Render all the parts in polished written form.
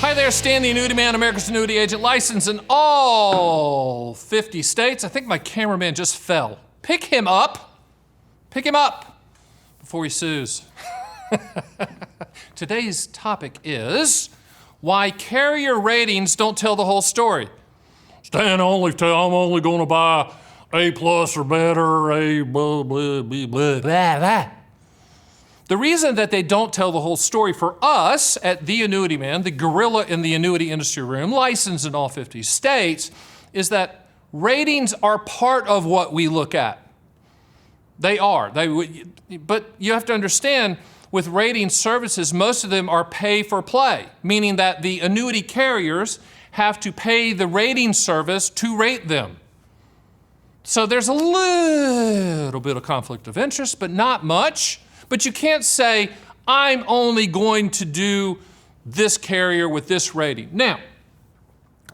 Hi there, Stan the Annuity Man, America's Annuity Agent, licensed in all 50 states. I think my cameraman just fell. Pick him up before he sues. Today's topic is why carrier ratings don't tell the whole story. Stan, I'm only going to buy A+ or better, A blah, blah, blah, blah, blah. The reason that they don't tell the whole story for us at The Annuity Man, the gorilla in the annuity industry room, licensed in all 50 states, is that ratings are part of what we look at. They are. But you have to understand, with rating services, most of them are pay for play, meaning that the annuity carriers have to pay the rating service to rate them. So there's a little bit of conflict of interest, but not much. But you can't say, I'm only going to do this carrier with this rating. Now,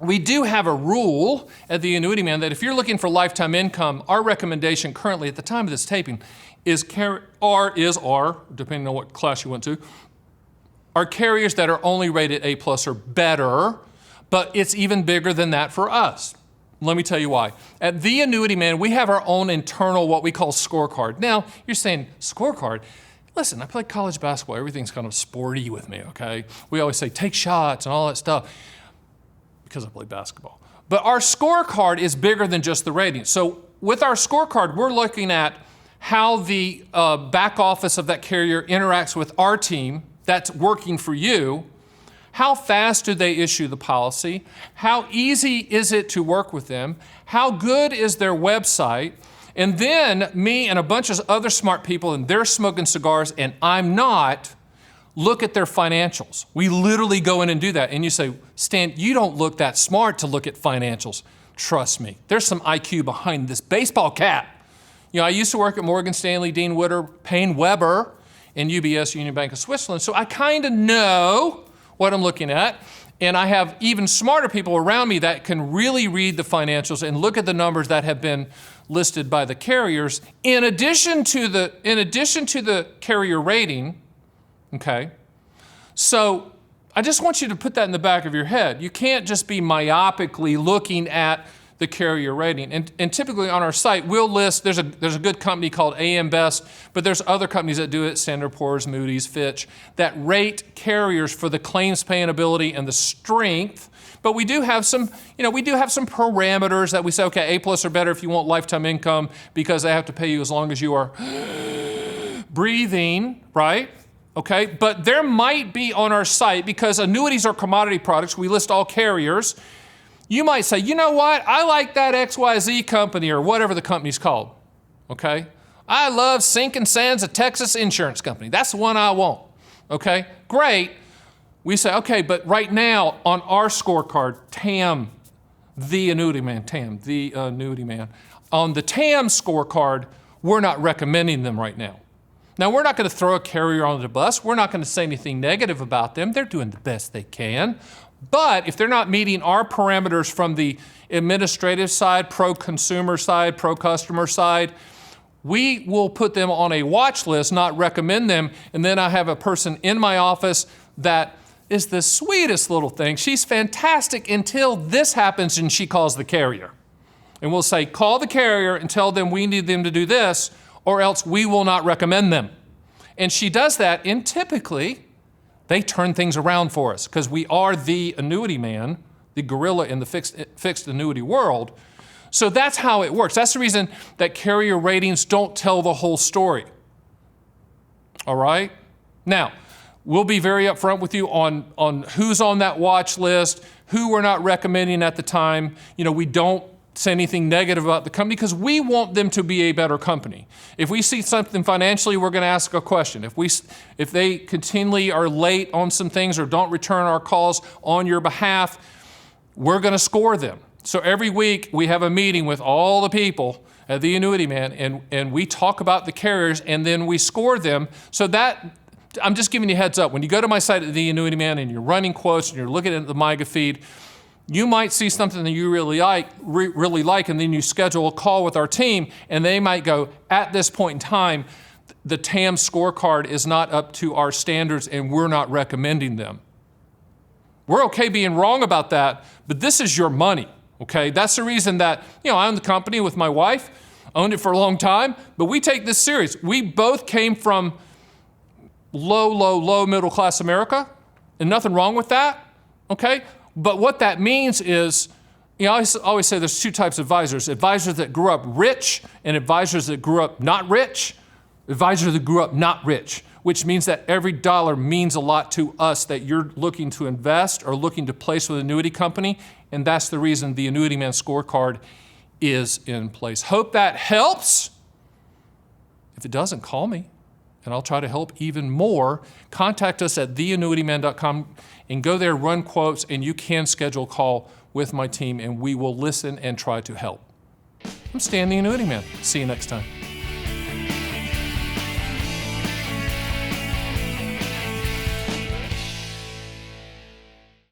we do have a rule at the Annuity Man that if you're looking for lifetime income, our recommendation currently at the time of this taping is depending on what class you went to, are carriers that are only rated A+ or better, but it's even bigger than that for us. Let me tell you why. At The Annuity Man, we have our own internal, what we call scorecard. Now, you're saying, scorecard? Listen, I played college basketball. Everything's kind of sporty with me, okay? We always say, take shots and all that stuff because I play basketball. But our scorecard is bigger than just the rating. So with our scorecard, we're looking at how the back office of that carrier interacts with our team that's working for you. How fast do they issue the policy? How easy is it to work with them? How good is their website? And then me and a bunch of other smart people, and they're smoking cigars and I'm not, look at their financials. We literally go in and do that. And you say, Stan, you don't look that smart to look at financials. Trust me, there's some IQ behind this baseball cap. You know, I used to work at Morgan Stanley, Dean Witter, Payne Weber, and UBS, Union Bank of Switzerland. So I kind of know what I'm looking at. And I have even smarter people around me that can really read the financials and look at the numbers that have been listed by the carriers, in addition to the carrier rating, okay? So I just want you to put that in the back of your head. You can't just be myopically looking at the carrier rating. And typically on our site, we'll list, there's a good company called AM Best, but there's other companies that do it, Standard & Poor's, Moody's, Fitch, that rate carriers for the claims paying ability and the strength. But we do have some, parameters that we say, okay, A+ or better if you want lifetime income because they have to pay you as long as you are breathing, right? Okay, but there might be on our site, because annuities are commodity products, we list all carriers. You might say, you know what, I like that XYZ company or whatever the company's called, okay? I love Sink and Sands, a Texas insurance company. That's the one I want, okay? Great. We say, okay, but right now on our scorecard, TAM, the Annuity Man, on the TAM scorecard, we're not recommending them right now. Now, we're not going to throw a carrier on the bus. We're not going to say anything negative about them. They're doing the best they can. But if they're not meeting our parameters from the administrative side, pro-consumer side, pro-customer side, we will put them on a watch list, not recommend them. And then I have a person in my office that is the sweetest little thing. She's fantastic until this happens and she calls the carrier. And we'll say, call the carrier and tell them we need them to do this, or else we will not recommend them. And she does that, and typically they turn things around for us because we are the Annuity Man, the gorilla in the fixed annuity world. So that's how it works. That's the reason that carrier ratings don't tell the whole story. All right? Now, we'll be very upfront with you on who's on that watch list, who we're not recommending at the time. You know, we don't say anything negative about the company because we want them to be a better company. If we see something financially, we're going to ask a question. If they continually are late on some things or don't return our calls on your behalf, we're going to score them. So every week we have a meeting with all the people at the Annuity Man, and we talk about the carriers and then we score them. So that, I'm just giving you a heads up. When you go to my site at the Annuity Man and you're running quotes and you're looking at the MIGA feed, you might see something that you really like, and then you schedule a call with our team, and they might go, at this point in time, the TAM scorecard is not up to our standards and we're not recommending them. We're okay being wrong about that, but this is your money, okay? That's the reason that, I own the company with my wife, owned it for a long time, but we take this serious. We both came from low middle class America, and nothing wrong with that, okay? But what that means is, I always say there's two types of advisors. Advisors that grew up rich and advisors that grew up not rich. Advisors that grew up not rich, which means that every dollar means a lot to us that you're looking to invest or looking to place with an annuity company, and that's the reason the Annuity Man scorecard is in place. Hope that helps. If it doesn't, call me, and I'll try to help even more. Contact us at theannuityman.com and go there, run quotes, and you can schedule a call with my team, and we will listen and try to help. I'm Stan the Annuity Man. See you next time.